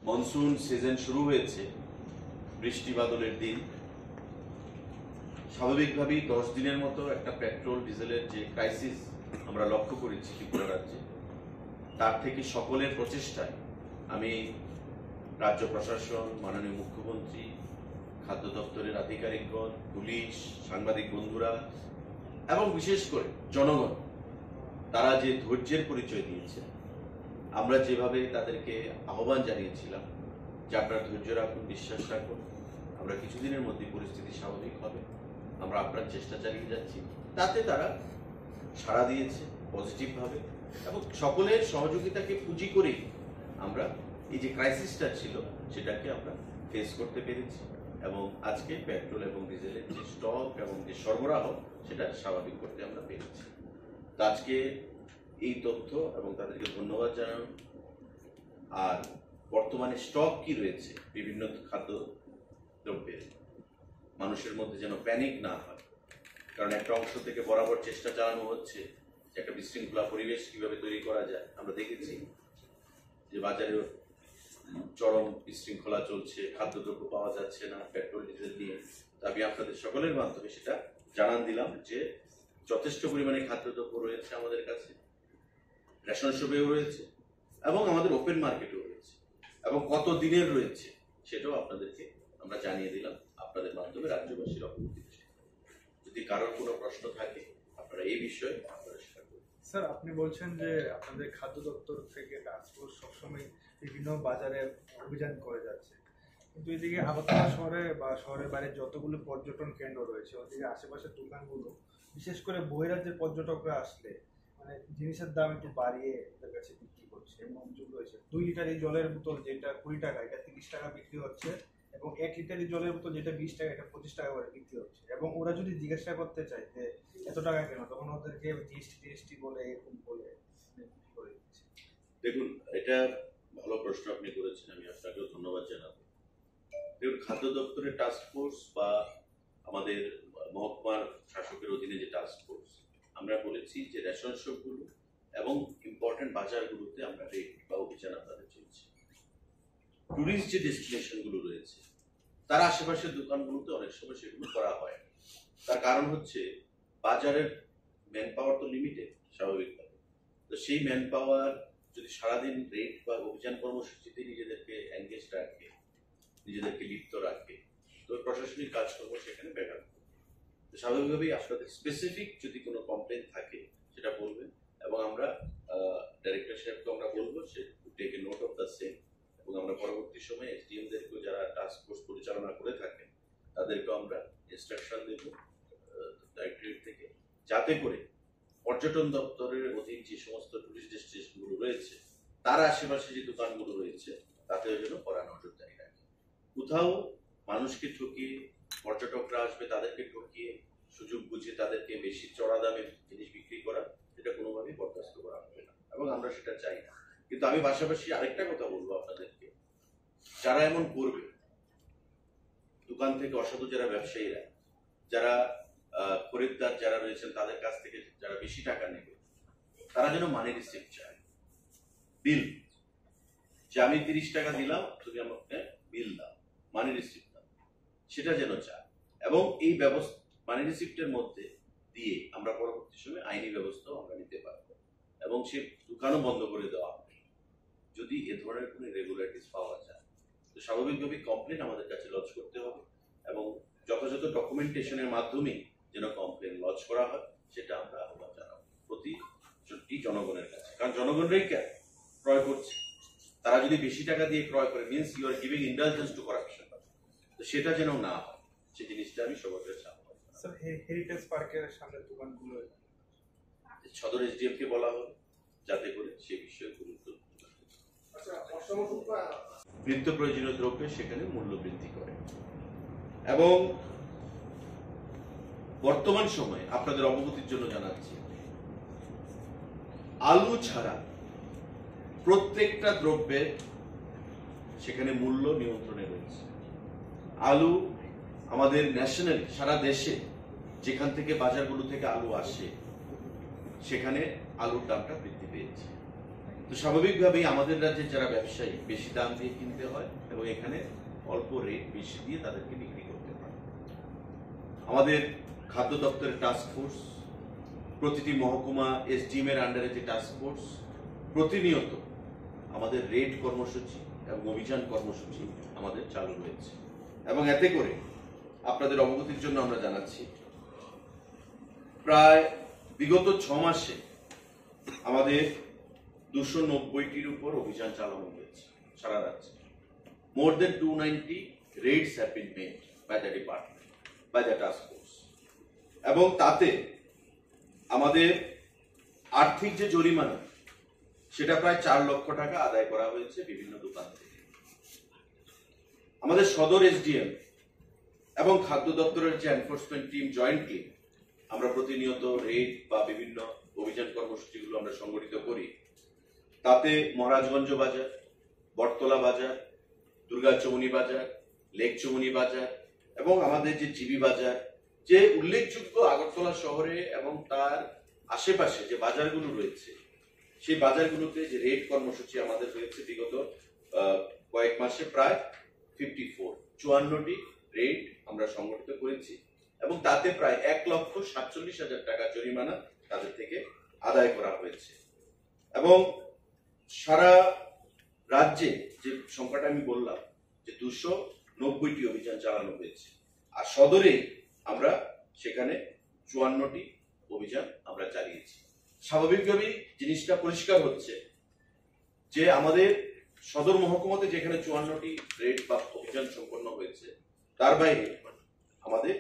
Monsoon season শুরু হয়েছে, বৃষ্টি বাদলের দিন। স্বাভাবিকভাবেই 10 দিনের মতো একটা পেট্রোল ডিজেলের যে ক্রাইসিস আমরা লক্ষ্য করেছি ত্রিপুরা রাজ্যে, তার থেকে সকলের প্রচেষ্টায় আমি রাজ্য প্রশাসন, মাননীয় মুখ্যমন্ত্রী, খাদ্য দপ্তরের আধিকারিকগণ, পুলিশ, সাংবাদিক বন্ধুরা এবং বিশেষ করে জনগণ, তারা যে ধৈর্যের পরিচয় দিয়েছে, আমরা যেভাবে তাদেরকে আহ্বান জানিয়েছিলাম যে আপনারা ধৈর্য রাখুন, বিশ্বাস রাখুন, আমরা কিছুদিনের মধ্যে পরিস্থিতি স্বাভাবিক হবে, আমরা আপনার চেষ্টা চালিয়ে যাচ্ছি, তাতে তারা সাড়া দিয়েছে পজিটিভভাবে এবং সকলের সহযোগিতাকে পুঁজি করেই আমরা এই যে ক্রাইসিসটা ছিল সেটাকে আমরা ফেস করতে পেরেছি এবং আজকে পেট্রোল এবং ডিজেলের যে স্টক এবং যে সরবরাহ সেটা স্বাভাবিক করতে আমরা পেরেছি। তো আজকে এই তথ্য এবং তাদেরকে ধন্যবাদ জানানো। আর বর্তমানে স্টক কি রয়েছে বিভিন্ন খাদ্য দ্রব্যের, মানুষের মধ্যে যেন প্যানিক না হয়, কারণ একটা অংশ থেকে বরাবর চেষ্টা চালানো হচ্ছে যে একটা বিশৃঙ্খলা পরিবেশ কিভাবে তৈরি করা যায়। আমরা দেখেছি যে বাজারে চরম বিশৃঙ্খলা চলছে, খাদ্যদ্রব্য পাওয়া যাচ্ছে না পেট্রোল ডিজেল নিয়ে। তো আমি আপনাদের সকলের মাধ্যমে সেটা জানান দিলাম যে যথেষ্ট পরিমাণে খাদ্যদ্রব্য রয়েছে আমাদের কাছে, রেশন শপেও রয়েছে এবং আমাদের ওপেন মার্কেটেও রয়েছে এবং কত দিনের রয়েছে সেটাও আপনাদেরকে আমরা জানিয়ে দিলাম আপনাদের মাধ্যমে রাজ্যবাসীর অবগতির। যদি কারোর কোনো প্রশ্ন থাকে আপনারা এই বিষয়ে আপনারা সেটা করুন। স্যার, আপনি বলছেন যে আপনাদের খাদ্য দপ্তর থেকে টাস্কফোর্স সবসময় বিভিন্ন বাজারে অভিযান করে যাচ্ছে, কিন্তু এদিকে আগরতলা শহরে বা শহরের বাইরে যতগুলো পর্যটন কেন্দ্র রয়েছে ওদিকে আশেপাশের দোকানগুলো, বিশেষ করে বহিরাজ্যের পর্যটকরা আসলে মানে জিনিসের দাম একটু বাড়িয়ে ওদের কাছে বিক্রি করছে এবং রয়েছে 2 লিটার জলের বোতল যেটা 20 টাকা, এটা 30 টাকা বিক্রি হচ্ছে এবং 1 লিটার জলের বোতল যেটা 20 টাকা, এটা 25 টাকা করে বিক্রি হচ্ছে। এবং ওরা যদি জিজ্ঞাসা করতে চায় যে এত টাকা কেন, তখন ওদেরকে জিএসটি বলে এরকম বলে বিক্রি করে দিচ্ছে। দেখুন, এটা ভালো প্রশ্ন আপনি করেছেন, আমি আপনাকেও ধন্যবাদ জানাবো। দেখুন, খাদ্য দপ্তরের টাস্ক ফোর্স বা আমাদের মহকুমার শাসকের অধীনে যে টাস্ক ফোর্স, আমরা বলেছি যে রেশন শপগুলো এবং ইম্পর্টেন্ট বাজারগুলোতে আমরা রেড বা অভিযান আপনাদের চলছে। টুরিস্ট যে ডেস্টিনেশনগুলো রয়েছে তার আশেপাশের দোকানগুলোতে অনেক সময় সেগুলো করা হয়। তার কারণ হচ্ছে বাজারের ম্যান পাওয়ার তো লিমিটেড স্বাভাবিকভাবে। তো সেই ম্যান পাওয়ার যদি সারাদিন রেড বা অভিযান কর্মসূচিতে নিজেদেরকে এনগেজ রাখে, নিজেদেরকে লিপ্ত রাখে, তো প্রশাসনিক কাজকর্ম সেখানে ব্যাঘাত হবে। তো স্বাভাবিকভাবেই আপনাদের স্পেসিফিক যদি কোনো কমপ্লেন থাকে সেটা বলবেন এবং আমরা ডাইরেক্টর সাহেবকে আমরা বলবো সে take a note of the same এবং আমরা পরবর্তী সময়ে এসডিএমদেরকেও যারা টাস্ক ফোর্স পরিচালনা করে থাকেন তাদেরকেও আমরা ইনস্ট্রাকশন দেব ডাইরেক্টরেট থেকে, যাতে করে পর্যটন দপ্তরের অধীন যে সমস্ত টুরিস্ট ডেস্টিনেশনগুলো রয়েছে তার আশেপাশে যে দোকানগুলো রয়েছে তাতেও যেন কড়া নজরদারি রাখে। কোথাও মানুষকে ঠকিয়ে, পর্যটকরা আসবে তাদেরকে ঠকিয়ে সুযোগ বুঝে তাদেরকে বেশি চড়া দামে জিনিস বিক্রি করা, এটা কোনোভাবেই বরদাস্ত করা হবে না এবং আমরা সেটা চাই না। কিন্তু আমি পাশাপাশি আরেকটা কথা বলবো আপনাদেরকে, যারা এমন করবে, দোকান থেকে অসাধু যারা ব্যবসায়ীরা, যারা খরিদ্দার যারা রয়েছেন তাদের কাছ থেকে যারা বেশি টাকা নেবে, তারা যেন মানি রিসিপ্ট চায়, বিল, যে আমি 30 টাকা দিলাম তুমি আমাকে বিল দাও, মানি রিসিপ্ট দাও, সেটা যেন চায়। এবং এই ব্যবস্থা মানি রিসিপ্টের মধ্যে দিয়ে আমরা পরবর্তী সময় আইনি ব্যবস্থাও আমরা নিতে পারবো এবং সে দোকানও বন্ধ করে দেওয়া হবে যদি এ ধরনের কোনো ইরেগুলারিটিস পাওয়া যায়। তো স্বাভাবিকভাবেই কমপ্লেন আমাদের কাছে লজ করতে হবে এবং যথাযথ ডকুমেন্টেশনের মাধ্যমে যেন কমপ্লেন লজ করা হয় সেটা আমরা আহ্বান জানাবো প্রতিটি জনগণের কাছে, কারণ জনগণরাই ক্রয় করছে। তারা যদি বেশি টাকা দিয়ে ক্রয় করে means you are giving indulgence to corruption, তো সেটা যেন না হয় সেই জিনিসটা আমি সবার কাছে আহ্বান। স্যার, হেরিটেজ পার্কের সামনে দোকানগুলো সদর এসডিএম কে বলা হবে যাতে করে সে বিষয়ে গুরুত্ব নিত্য প্রয়োজনীয় দ্রব্যের সেখানে মূল্য বৃদ্ধি করে। এবং বর্তমান সময়ে আপনাদের অবগতির জন্য জানাচ্ছি, আলু ছাড়া প্রত্যেকটা দ্রব্যের সেখানে মূল্য নিয়ন্ত্রণে রয়েছে। আলু আমাদের ন্যাশনালি সারা দেশে যেখান থেকে বাজারগুলো থেকে আলু আসে সেখানে আলুর দামটা বৃদ্ধি পেয়েছে। তো স্বাভাবিকভাবেই আমাদের রাজ্যে যারা ব্যবসায়ী বেশি দাম দিয়ে কিনতে হয় এবং এখানে অল্প রেট বেশি দিয়ে তাদেরকে বিক্রি করতে হয়। আমাদের খাদ্য দপ্তরের টাস্ক ফোর্স, প্রতিটি মহকুমা এসডিএম এর আন্ডারে যে টাস্ক ফোর্স, প্রতিনিয়ত আমাদের রেড কর্মসূচি এবং অভিযান কর্মসূচি আমাদের চালু রয়েছে। এবং এতে করে আপনাদের অবগতির জন্য আমরা জানাচ্ছি, প্রায় বিগত 6 মাসে আমাদের 290টির উপর অভিযান চালানো হয়েছে সারা রাজ্যে। More than 290 raids have been made by the department, by the task force. এবং তাতে আমাদের আর্থিক যে জরিমানা সেটা প্রায় 4 লক্ষ টাকা আদায় করা হয়েছে বিভিন্ন দোকান থেকে। আমাদের সদর এসডিএম এবং খাদ্য দপ্তরের যে এনফোর্সমেন্ট টিম জয়েন্টলি আমরা প্রতিনিয়ত রেড বা বিভিন্ন অভিযান কর্মসূচিগুলো আমরা সংগঠিত করি। তাতে মহারাজগঞ্জ বাজার, বটতলা বাজার, দুর্গাচৌমুনি বাজার, লেক চৌমুনি বাজার এবং আমাদের যে জিবি বাজার, যে উল্লেখযোগ্য আগরতলা শহরে এবং তার আশেপাশে যে বাজারগুলো রয়েছে, সেই বাজারগুলোতে যে রেড কর্মসূচি আমাদের হয়েছে বিগত কয়েক মাসে প্রায় 54টি রেড আমরা সংগঠিত করেছি এবং তাতে প্রায় 1,47,000 টাকা জরিমানা তাদের থেকে আদায় করা হয়েছে। এবং সারা রাজ্যে যে সংখ্যাটা আমি বললাম যে 290টি অভিযান চালানো হয়েছে, আর সদরে আমরা সেখানে 54টি অভিযান আমরা চালিয়েছি। স্বাভাবিকভাবেই জিনিসটা পরিষ্কার হচ্ছে যে আমাদের সদর মহকুমাতে যেখানে 54টি রেড বা অভিযান সম্পন্ন হয়েছে, তার বাইরে আমাদের